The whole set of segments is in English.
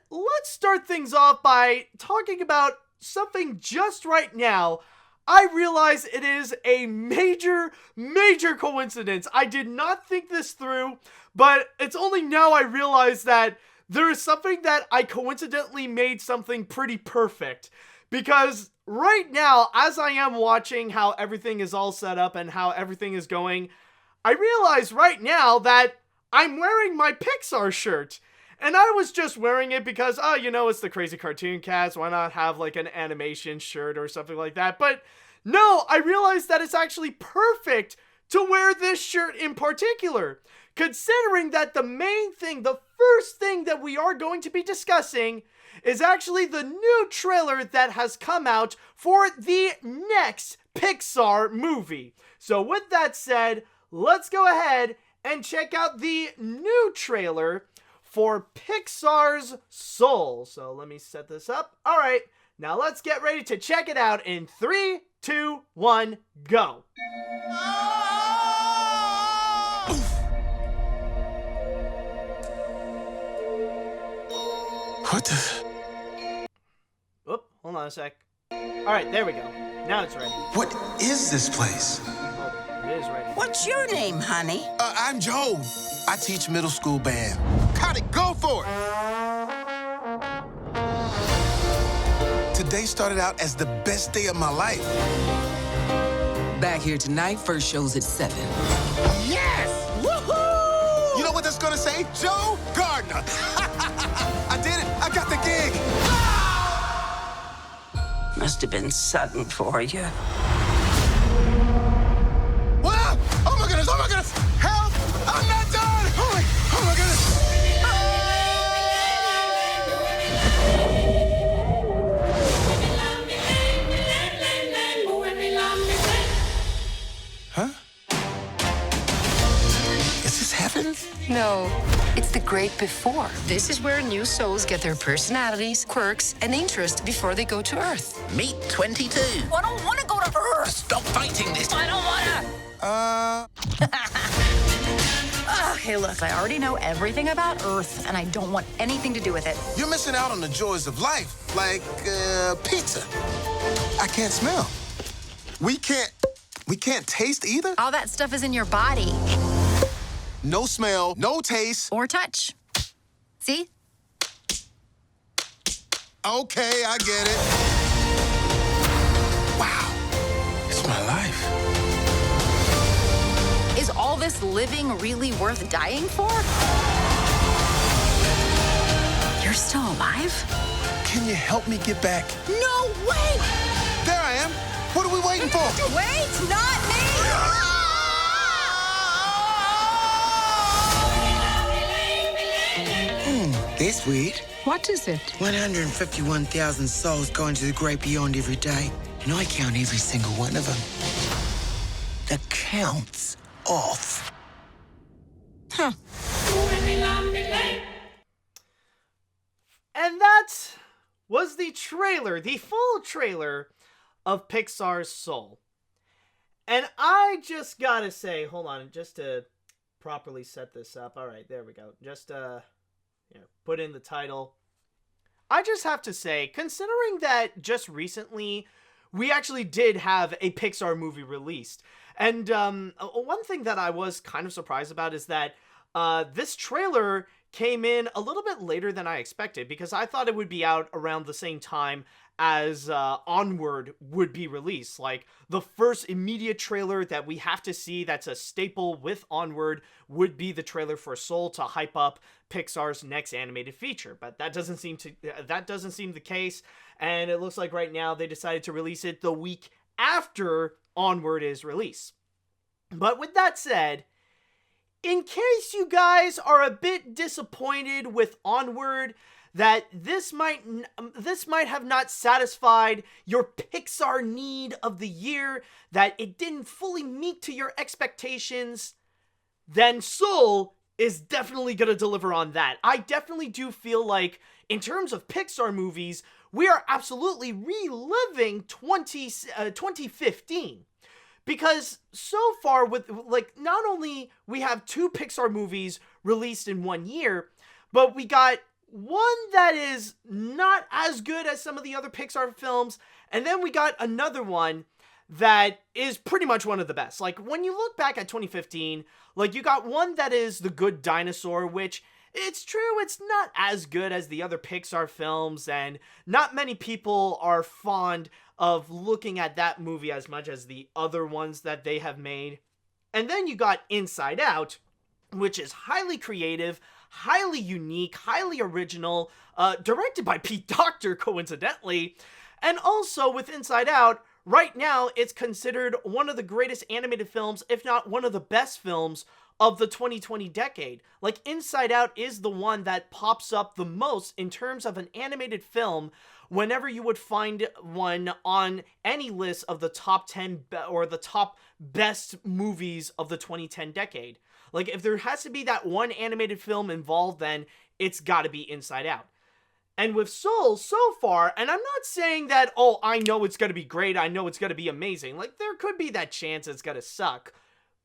let's start things off by talking about something just right now. I realize it is a major coincidence. I did not think this through, but it's only now I realize that there is something that I coincidentally made something pretty perfect. Because right now, as I am watching how everything is all set up and how everything is going, I realize right now that I'm wearing my Pixar shirt. And I was just wearing it because, it's the Crazy Cartoon Cast. Why not have like an animation shirt or something like that? But no, I realized that it's actually perfect to wear this shirt in particular. Considering that the first thing that we are going to be discussing is actually the new trailer that has come out for the next Pixar movie. So with that said, let's go ahead and check out the new trailer for Pixar's Soul. So let me set this up. All right, now let's get ready to check it out in 3, 2, 1, go. What the? Oop, hold on a sec. All right, there we go. Now it's ready. What is this place? Hold on, it is ready. What's your name, honey? I'm Joe. I teach middle school band. Got it, go for it! Today started out as the best day of my life. Back here tonight, first show's at 7. Yes! Woohoo! You know what that's gonna say? Joe Gardner. I did it. I got the gig. Must have been sudden for you. What? Oh my goodness! Oh my goodness! Help! I'm not done! Oh my goodness! Huh? Is this heaven? No, it's the great before. This is where new souls get their personalities, quirks, and interests before they go to Earth. Meet 22. I don't want to go to Earth. Stop fighting this. I don't want to. Hey, look, I already know everything about Earth, and I don't want anything to do with it. You're missing out on the joys of life, like pizza. I can't smell. We can't taste either? All that stuff is in your body. No smell, no taste. Or touch. See? Okay, I get it. Wow, it's my life. Is all this living really worth dying for? You're still alive? Can you help me get back? No way! There I am. What are we waiting for? Wait, not me! That's weird. What is it? 151,000 souls go into the great beyond every day, and I count every single one of them. The count's off. Huh. And that was the trailer, the full trailer of Pixar's Soul. And I just gotta say, hold on, just to properly set this up. All right, there we go. Just, put in the title. I just have to say, considering that just recently we actually did have a Pixar movie released, and one thing that I was kind of surprised about is that this trailer came in a little bit later than I expected, because I thought it would be out around the same time as Onward would be released. Like, the first immediate trailer that we have to see that's a staple with Onward would be the trailer for Soul to hype up Pixar's next animated feature. But that doesn't seem the case, and it looks like right now they decided to release it the week after Onward is released. But with that said, in case you guys are a bit disappointed with Onward, that this might have not satisfied your Pixar need of the year, that it didn't fully meet to your expectations, then Soul is definitely going to deliver on that. I definitely do feel like, in terms of Pixar movies, we are absolutely reliving 2015. Because so far, with not only we have 2 Pixar movies released in 1 year, but we got one that is not as good as some of the other Pixar films, and then we got another one that is pretty much one of the best. Like, when you look back at 2015, like, you got one that is The Good Dinosaur, which, it's true, it's not as good as the other Pixar films, and not many people are fond of looking at that movie as much as the other ones that they have made. And then you got Inside Out, which is highly creative, highly unique, highly original, directed by Pete Docter, coincidentally. And also, with Inside Out, right now, it's considered one of the greatest animated films, if not one of the best films of the 2020 decade. Like, Inside Out is the one that pops up the most in terms of an animated film whenever you would find one on any list of the top 10 or the top best movies of the 2010 decade. Like, if there has to be that one animated film involved, then it's gotta be Inside Out. And with Soul, so far, and I'm not saying that, oh, I know it's gonna be great, I know it's gonna be amazing. Like, there could be that chance it's gonna suck.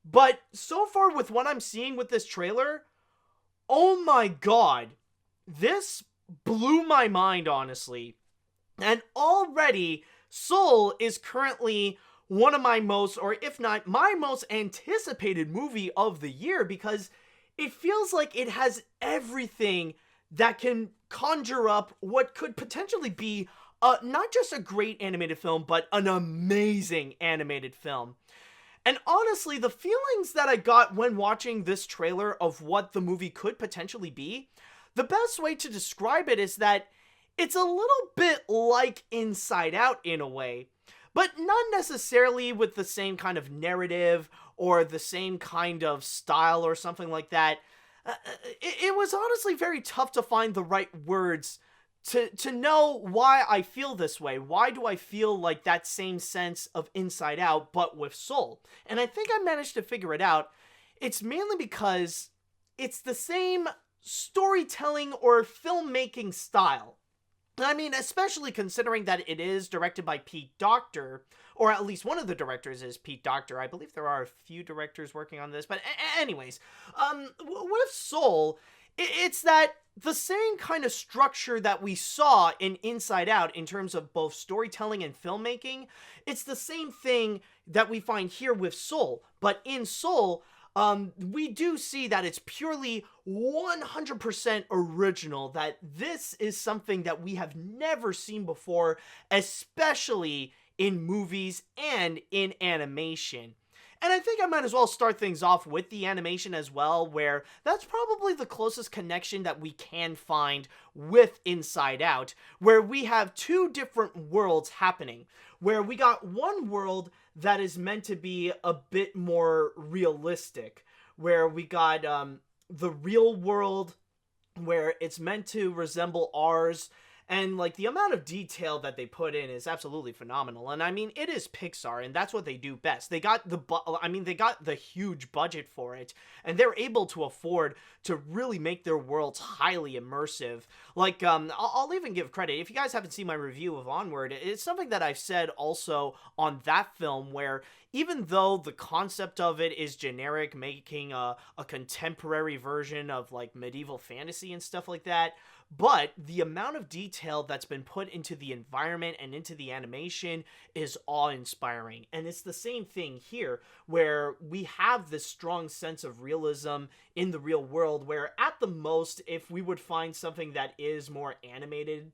But so far with what I'm seeing with this trailer, oh my god, this blew my mind, honestly. And already, Soul is currently one of my most, or if not my most anticipated movie of the year, because it feels like it has everything that can conjure up what could potentially be not just a great animated film, but an amazing animated film. And honestly, the feelings that I got when watching this trailer of what the movie could potentially be, the best way to describe it is that it's a little bit like Inside Out in a way, but not necessarily with the same kind of narrative or the same kind of style or something like that. It was honestly very tough to find the right words to know why I feel this way. Why do I feel like that same sense of Inside Out, but with Soul? And I think I managed to figure it out. It's mainly because it's the same storytelling or filmmaking style. I mean, especially considering that it is directed by Pete Docter, or at least one of the directors is Pete Docter. I believe there are a few directors working on this, but anyways, with Soul, it's that the same kind of structure that we saw in Inside Out in terms of both storytelling and filmmaking, it's the same thing that we find here with Soul. But in Soul, we do see that it's purely 100% original, that this is something that we have never seen before, especially in movies and in animation. And I think I might as well start things off with the animation as well, where that's probably the closest connection that we can find with Inside Out, where we have two different worlds happening, where we got one world that is meant to be a bit more realistic, where we got the real world, where it's meant to resemble ours, and like the amount of detail that they put in is absolutely phenomenal. And I mean, it is Pixar, and that's what they do best. They got they got the huge budget for it, and they're able to afford to really make their worlds highly immersive. Like, I'll even give credit. If you guys haven't seen my review of Onward, it's something that I've said also on that film, where even though the concept of it is generic, making a contemporary version of like medieval fantasy and stuff like that, but the amount of detail that's been put into the environment and into the animation is awe-inspiring. And it's the same thing here, where we have this strong sense of realism in the real world, where at the most, if we would find something that is more animated,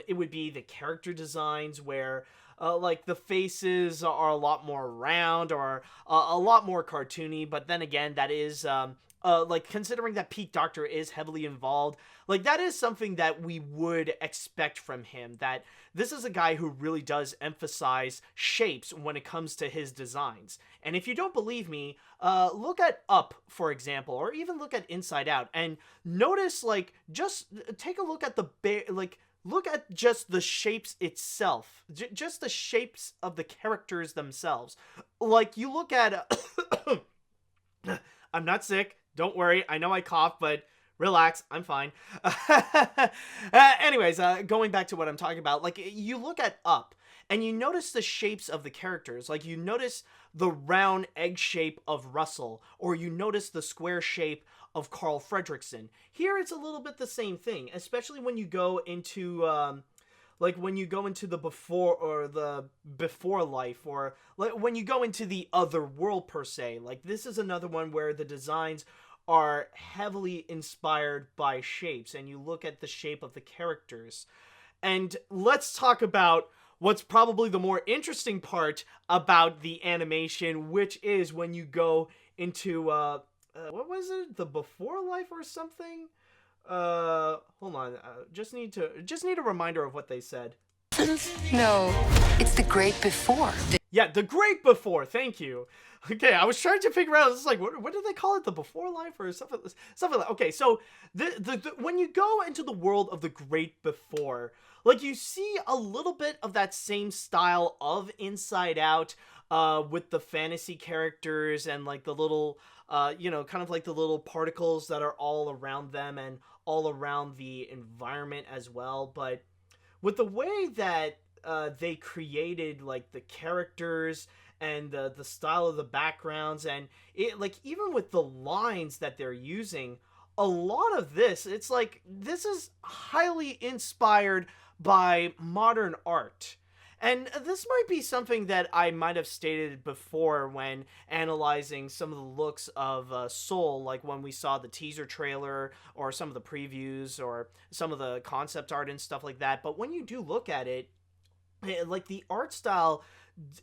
it would be the character designs, where like the faces are a lot more round or a lot more cartoony. But then again, that is like, considering that Pete Docter is heavily involved, like, that is something that we would expect from him, that this is a guy who really does emphasize shapes when it comes to his designs. And if you don't believe me, look at Up, for example, or even look at Inside Out, and notice, like, just take a look at look at just the shapes itself, just the shapes of the characters themselves. Like, you look at I'm not sick. Don't worry, I know I cough, but relax, I'm fine. Anyways, going back to what I'm talking about, like, you look at Up, and you notice the shapes of the characters. Like, you notice the round egg shape of Russell, or you notice the square shape of Carl Fredricksen. Here it's a little bit the same thing, especially when you go into when you go into the before life, or like when you go into the other world per se. Like, this is another one where the designs are heavily inspired by shapes, and you look at the shape of the characters. And let's talk about what's probably the more interesting part about the animation, which is when you go into what was it, the before life or something? Hold on. Just need a reminder of what they said. No, it's the great before. Yeah, the great before. Thank you. Okay, I was trying to figure out. It's like, what do they call it? The before life or something like. Okay, so the when you go into the world of the great before, like, you see a little bit of that same style of Inside Out, with the fantasy characters and like the little, kind of like the little particles that are all around them and all around the environment as well. But with the way that they created like the characters and the style of the backgrounds, and it, like, even with the lines that they're using, a lot of this, it's like, this is highly inspired by modern art. And this might be something that I might have stated before when analyzing some of the looks of Soul, like when we saw the teaser trailer or some of the previews or some of the concept art and stuff like that. But when you do look at it, like, the art style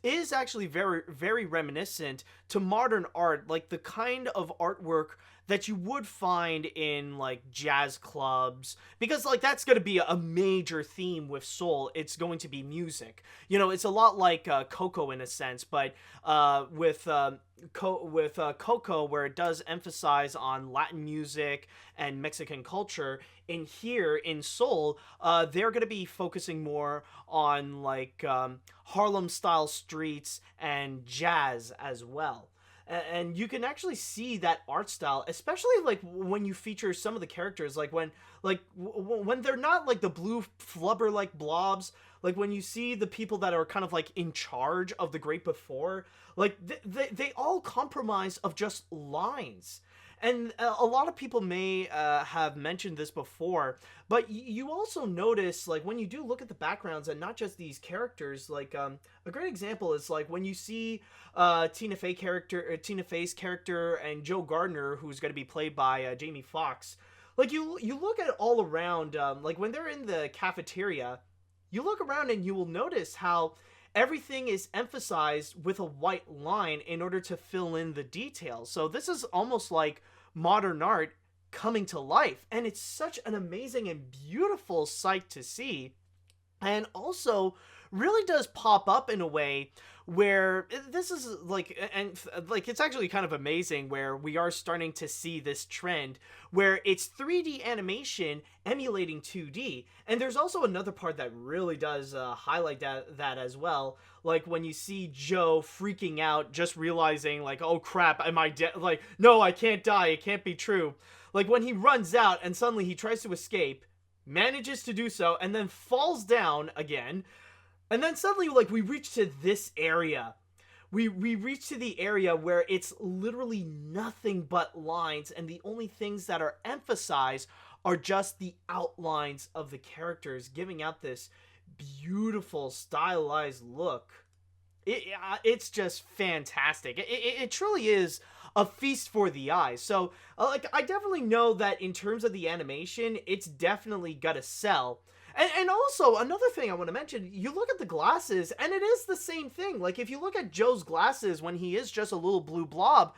is actually very, very reminiscent to modern art, like the kind of artwork that you would find in like jazz clubs, because like that's going to be a major theme with Soul. It's going to be music. It's a lot like Coco in a sense, but with Coco, where it does emphasize on Latin music and Mexican culture, in here in Soul, they're going to be focusing more on like Harlem style streets and jazz as well. And you can actually see that art style, especially like when you feature some of the characters, like when they're not like the blue flubber like blobs, like when you see the people that are kind of like in charge of the great before, like they all compromise of just lines. And a lot of people may have mentioned this before, but you also notice, like, when you do look at the backgrounds and not just these characters, like, a great example is, like, when you see Tina Fey's character and Joe Gardner, who's going to be played by Jamie Foxx. Like, you look at it all around, like, when they're in the cafeteria, you look around and you will notice how everything is emphasized with a white line in order to fill in the details. So this is almost like modern art coming to life, and it's such an amazing and beautiful sight to see, and also really does pop up in a way where this is like, and like, it's actually kind of amazing where we are starting to see this trend where it's 3D animation emulating 2D. And there's also another part that really does highlight that as well. Like when you see Joe freaking out, just realizing like, oh crap, am I dead? Like, no, I can't die. It can't be true. Like when he runs out and suddenly he tries to escape, manages to do so, and then falls down again. And then suddenly, like, we reach to this area. We reach to the area where it's literally nothing but lines, and the only things that are emphasized are just the outlines of the characters, giving out this beautiful, stylized look. It's just fantastic. It truly is a feast for the eyes. So, like, I definitely know that in terms of the animation, it's definitely gotta sell. And also, another thing I want to mention, you look at the glasses, and it is the same thing. Like, if you look at Joe's glasses when he is just a little blue blob,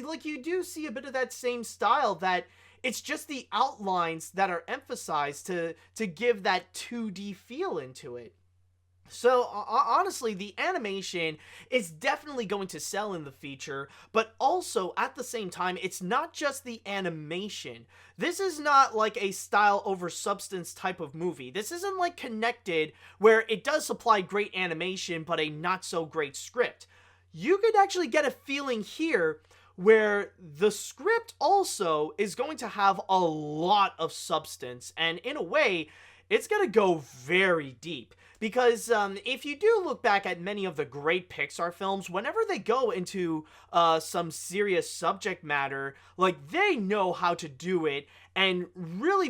like, you do see a bit of that same style, that it's just the outlines that are emphasized to give that 2D feel into it. So, honestly, the animation is definitely going to sell in the feature, but also, at the same time, it's not just the animation. This is not like a style over substance type of movie. This isn't like Connected, where it does supply great animation, but a not-so-great script. You could actually get a feeling here where the script also is going to have a lot of substance, and in a way, it's going to go very deep. because if you do look back at many of the great Pixar films, whenever they go into some serious subject matter, like, they know how to do it and really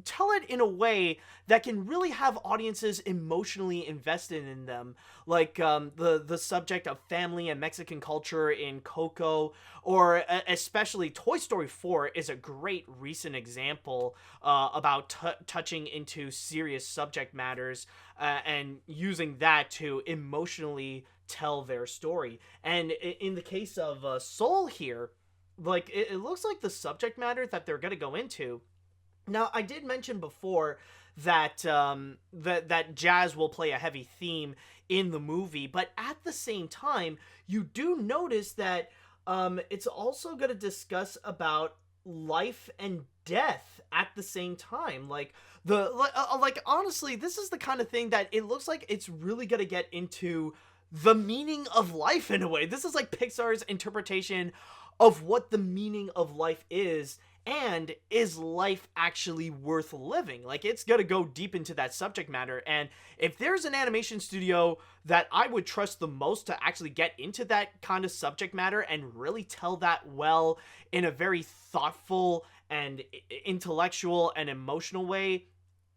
tell it in a way that can really have audiences emotionally invested in them, like the subject of family and Mexican culture in Coco, or especially Toy Story 4 is a great recent example about touching into serious subject matters and using that to emotionally tell their story. And in the case of Soul here, like, it looks like the subject matter that they're going to go into. Now, I did mention before that that jazz will play a heavy theme in the movie, but at the same time, you do notice that it's also going to discuss about life and death at the same time. Like, honestly, this is the kind of thing that it looks like it's really going to get into the meaning of life in a way. This is like Pixar's interpretation of what the meaning of life is, and is life actually worth living? Like, it's gonna go deep into that subject matter, and if there's an animation studio that I would trust the most to actually get into that kind of subject matter and really tell that well in a very thoughtful and intellectual and emotional way,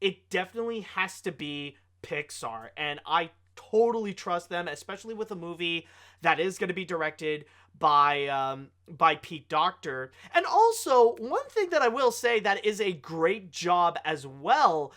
it definitely has to be Pixar. And I totally trust them, especially with a movie that is going to be directed by Pete Docter. And also, one thing that I will say that is a great job as well,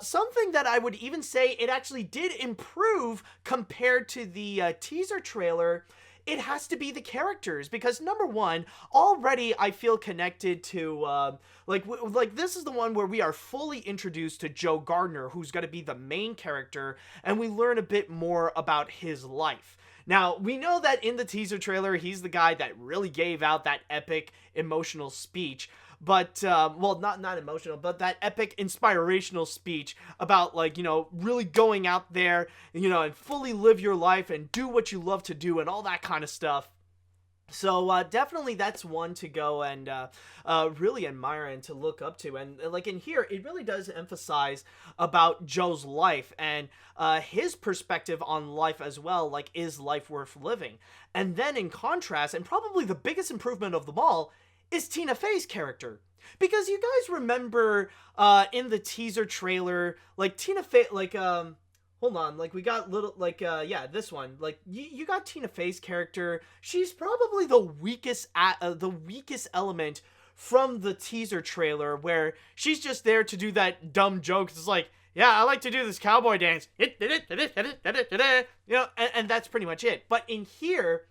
something that I would even say it actually did improve compared to the teaser trailer, it has to be the characters. Because number one, already I feel connected to like this is the one where we are fully introduced to Joe Gardner, who's going to be the main character, and we learn a bit more about his life. Now, we know that in the teaser trailer, he's the guy that really gave out that epic emotional speech, but, well, not emotional, but that epic inspirational speech about, like, you know, really going out there, you know, and fully live your life and do what you love to do and all that kind of stuff. So, definitely that's one to go and, really admire and to look up to. And, like, in here, it really does emphasize about Joe's life and, his perspective on life as well. Like, is life worth living? And then, in contrast, and probably the biggest improvement of them all, is Tina Fey's character. Because you guys remember, in the teaser trailer, like, Tina Fey, like, hold on, like, we got little, like, yeah, this one, like, you got Tina Fey's character. She's probably the weakest element from the teaser trailer, where she's just there to do that dumb joke. It's like, yeah, I like to do this cowboy dance, you know, and that's pretty much it. But in here,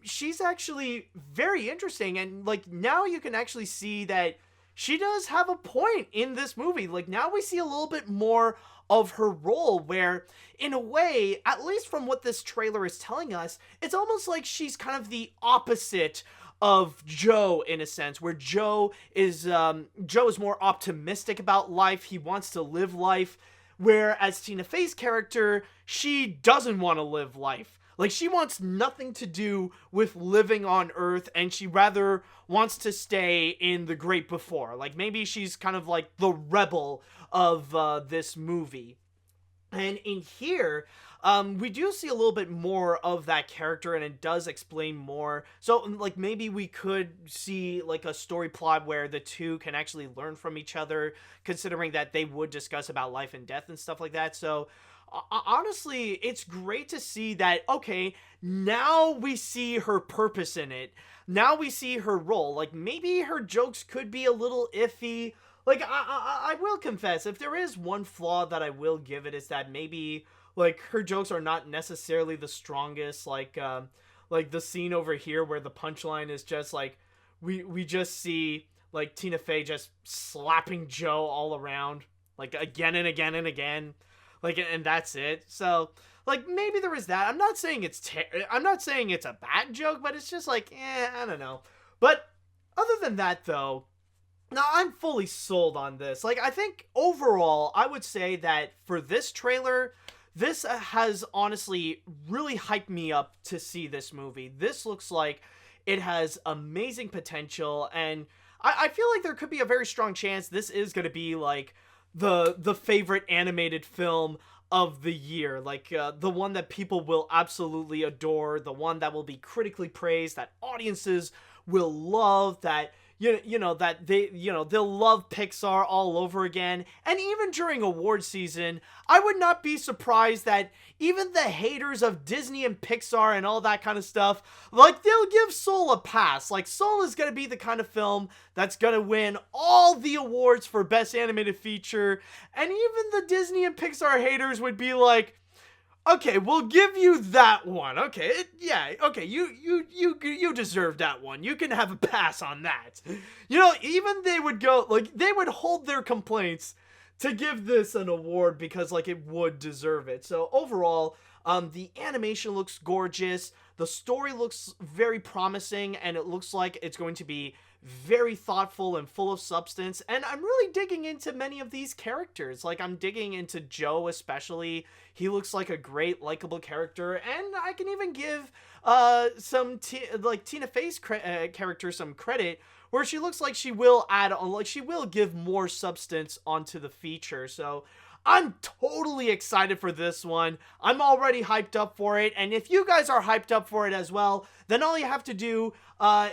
she's actually very interesting, and, like, now you can actually see that she does have a point in this movie. Like, now we see a little bit more of her role, where, in a way, at least from what this trailer is telling us, it's almost like she's kind of the opposite of Joe, in a sense, where Joe is more optimistic about life. He wants to live life, whereas Tina Fey's character, she doesn't want to live life. Like, she wants nothing to do with living on Earth, and she rather wants to stay in the Great Before. Like, maybe she's kind of like the rebel of this movie. And in here, we do see a little bit more of that character, and it does explain more. So, like, maybe we could see, like, a story plot where the two can actually learn from each other, considering that they would discuss about life and death and stuff like that. So, honestly, it's great to see that, okay, now we see her purpose in it. Now we see her role. Like, maybe her jokes could be a little iffy. Like, I will confess, if there is one flaw that I will give it, is that maybe, like, her jokes are not necessarily the strongest. Like the scene over here where the punchline is just, like, we just see, like, Tina Fey just slapping Joe all around, like, again and again and again. Like, and that's it. So, like, maybe there is that. I'm not saying it's a bad joke, but it's just like, I don't know. But other than that, though, now I'm fully sold on this. Like, I think overall, I would say that for this trailer, this has honestly really hyped me up to see this movie. This looks like it has amazing potential, and I feel like there could be a very strong chance this is going to be, like, the favorite animated film of the year, like the one that people will absolutely adore, the one that will be critically praised, that audiences will love, that that they'll love Pixar all over again. And even during award season, I would not be surprised that even the haters of Disney and Pixar and all that kind of stuff, like, they'll give Soul a pass. Like, Soul is going to be the kind of film that's going to win all the awards for Best Animated Feature, and even the Disney and Pixar haters would be like, okay, we'll give you that one. Okay, you deserve that one. You can have a pass on that. Even they would go, like, they would hold their complaints to give this an award because, like, it would deserve it. So overall, the animation looks gorgeous. The story looks very promising, and it looks like it's going to be very thoughtful and full of substance. And I'm really digging into many of these characters. Like, I'm digging into Joe especially. He looks like a great likable character, and I can even give Tina Fey's character some credit, where she looks like she will add on, like, she will give more substance onto the feature. So I'm totally excited for this one. I'm already hyped up for it, and if you guys are hyped up for it as well, then all you have to do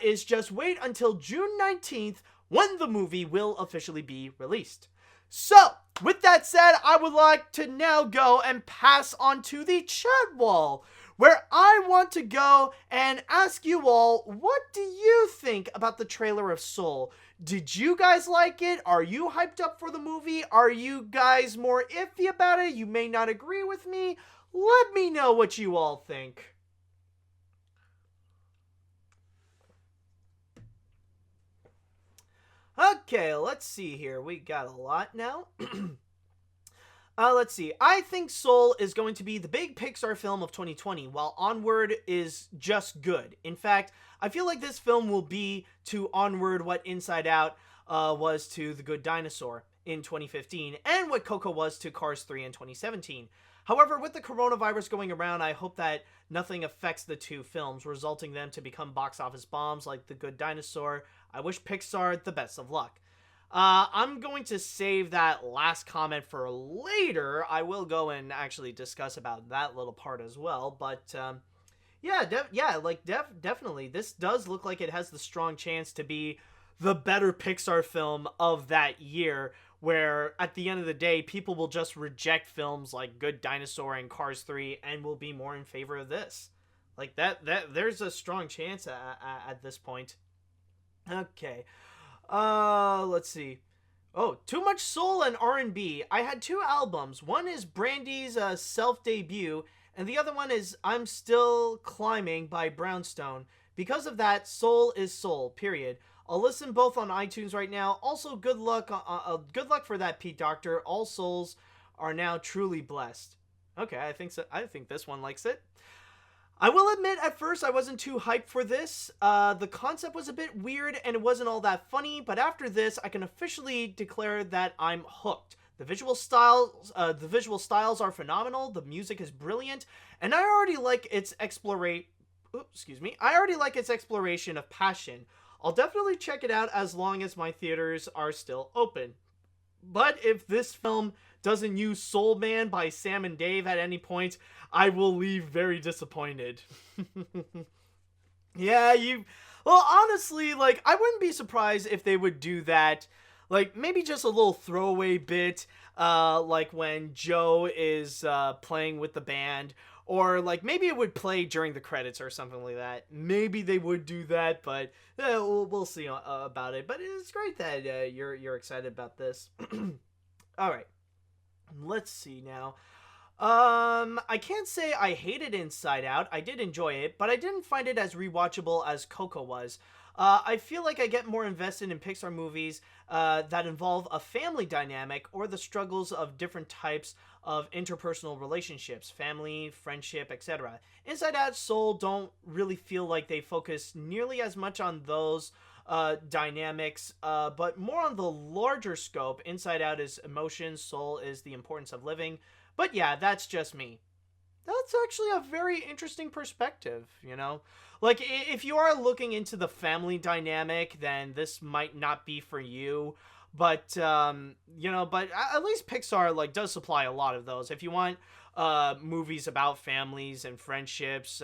is just wait until June 19th, when the movie will officially be released. So, with that said, I would like to now go and pass on to the chat wall, where I want to go and ask you all, what do you think about the trailer of Soul? Did you guys like it? Are you hyped up for the movie? Are you guys more iffy about it? You may not agree with me. Let me know what you all think. Okay, let's see here. We got a lot now. Let's see. I think Soul is going to be the big Pixar film of 2020, while Onward is just good. In fact, I feel like this film will be to Onward what Inside Out was to The Good Dinosaur in 2015, and what Coco was to Cars 3 in 2017. However, with the coronavirus going around, I hope that nothing affects the two films, resulting them to become box office bombs like The Good Dinosaur. I wish Pixar the best of luck. I'm going to save that last comment for later. I will go and actually discuss about that little part as well. But definitely, this does look like it has the strong chance to be the better Pixar film of that year, where at the end of the day, people will just reject films like Good Dinosaur and Cars 3 and will be more in favor of this. Like, that there's a strong chance at this point. Okay. Let's see. Oh, Too Much Soul and R&B. I had two albums. One is Brandy's self-debut, and the other one is I'm Still Climbing by Brownstone. Because of that, Soul is Soul, period. I'll listen both on iTunes right now. Also, good luck for that, Pete Doctor. All souls are now truly blessed. Okay, I think so. I think this one likes it. I will admit, at first, I wasn't too hyped for this. The concept was a bit weird, and it wasn't all that funny, but after this, I can officially declare that I'm hooked. The visual styles are phenomenal, the music is brilliant, and I already like its exploration of passion. I'll definitely check it out as long as my theaters are still open. But if this film doesn't use Soul Man by Sam and Dave at any point, I will leave very disappointed. Well, honestly, like, I wouldn't be surprised if they would do that. Like, maybe just a little throwaway bit, like when Joe is playing with the band, or like maybe it would play during the credits or something like that. Maybe they would do that, but we'll see about it. But it's great that you're excited about this. All right, let's see now. I can't say I hated Inside Out. I did enjoy it, but I didn't find it as rewatchable as Coco was. I feel like I get more invested in Pixar movies that involve a family dynamic or the struggles of different types of interpersonal relationships, family, friendship, etc. Inside Out, Soul don't really feel like they focus nearly as much on those dynamics, but more on the larger scope. Inside Out is emotion, Soul is the importance of living. But yeah, that's just me. That's actually a very interesting perspective, you know? Like, if you are looking into the family dynamic, then this might not be for you. But but at least Pixar like does supply a lot of those. If you want movies about families and friendships,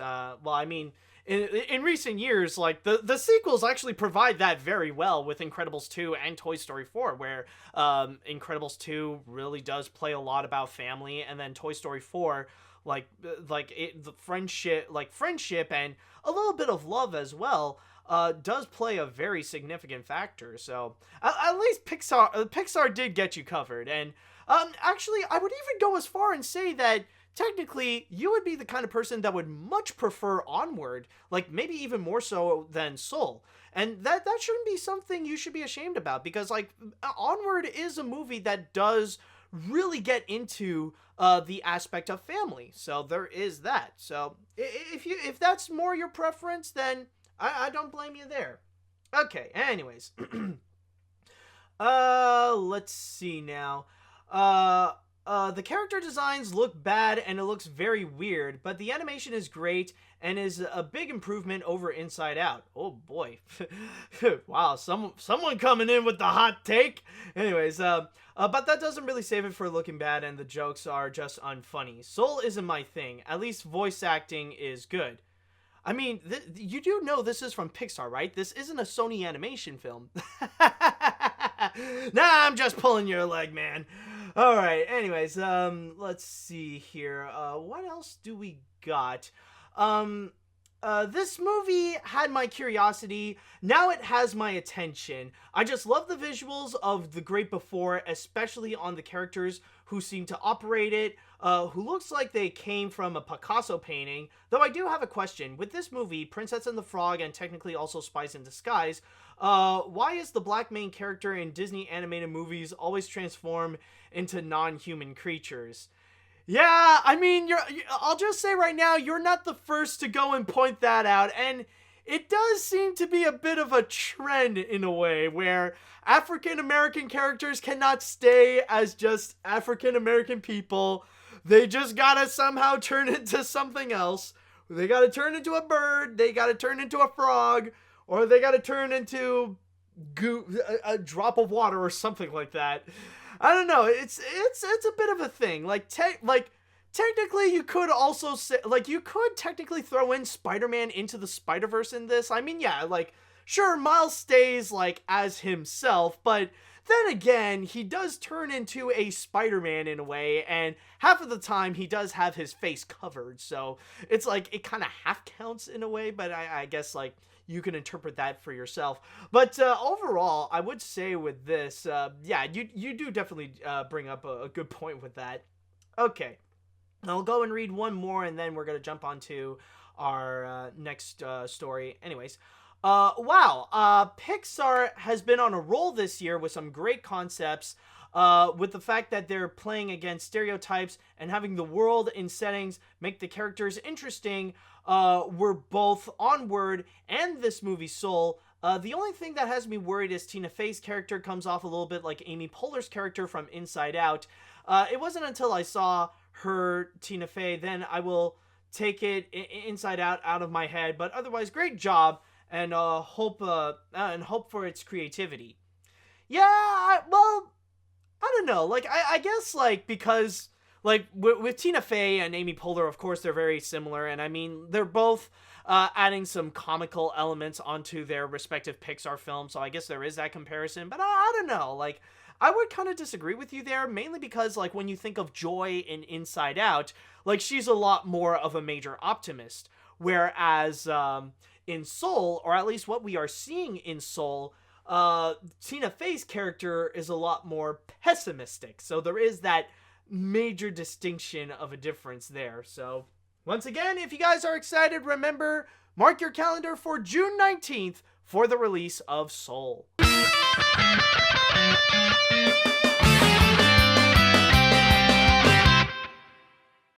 in recent years, like the sequels actually provide that very well with Incredibles 2 and Toy Story 4, where Incredibles 2 really does play a lot about family, and then Toy Story 4 the friendship and a little bit of love as well does play a very significant factor. So at least Pixar did get you covered. And actually, I would even go as far and say that technically you would be the kind of person that would much prefer Onward, like maybe even more so than Soul. And that shouldn't be something you should be ashamed about, because like Onward is a movie that does really get into the aspect of family. So there is that. So if that's more your preference, then I don't blame you there. Okay, anyways. Let's see now. The character designs look bad and it looks very weird, but the animation is great and is a big improvement over Inside Out. Oh boy. Wow, someone coming in with the hot take. Anyways, but that doesn't really save it for looking bad, and the jokes are just unfunny. Soul isn't my thing. At least voice acting is good. I mean, you do know this is from Pixar, right? This isn't a Sony animation film. Nah, I'm just pulling your leg, man. All right, anyways, let's see here. What else do we got? This movie had my curiosity. Now it has my attention. I just love the visuals of The Great Before, especially on the characters who seem to operate it, who looks like they came from a Picasso painting. Though I do have a question. With this movie, Princess and the Frog, and technically also Spies in Disguise, why is the black main character in Disney animated movies always transform into non-human creatures? Yeah, I mean, I'll just say right now, you're not the first to go and point that out, and it does seem to be a bit of a trend in a way, where African-American characters cannot stay as just African-American people. They just gotta somehow turn into something else. They gotta turn into a bird, they gotta turn into a frog, or they gotta turn into a drop of water or something like that. I don't know. It's a bit of a thing. Technically, you could also say, you could technically throw in Spider-Man into the Spider-Verse in this. I mean, yeah, sure, Miles stays, as himself, but then again, he does turn into a Spider-Man in a way, and half of the time, he does have his face covered, so it's it kind of half counts in a way, but I guess, you can interpret that for yourself. But overall, I would say with this, yeah, you do definitely bring up a good point with that. Okay, I'll go and read one more, and then we're going to jump onto our next story. Anyways, wow, Pixar has been on a roll this year with some great concepts, with the fact that they're playing against stereotypes and having the world and settings make the characters interesting. Were both Onward and this movie Soul. The only thing that has me worried is Tina Fey's character comes off a little bit like Amy Poehler's character from Inside Out. It wasn't until I saw her, Tina Fey, then I will take it Inside Out of my head. But otherwise, great job, and hope for its creativity. Yeah, well, I don't know. I guess because with Tina Fey and Amy Poehler, of course, they're very similar. And I mean, they're both adding some comical elements onto their respective Pixar films. So I guess there is that comparison. But I don't know. I would kind of disagree with you there, mainly because, when you think of Joy in Inside Out, she's a lot more of a major optimist. Whereas in Soul, or at least what we are seeing in Soul, Tina Fey's character is a lot more pessimistic. So there is that major distinction of a difference there. So once again, if you guys are excited, remember, mark your calendar for June 19th for the release of Soul.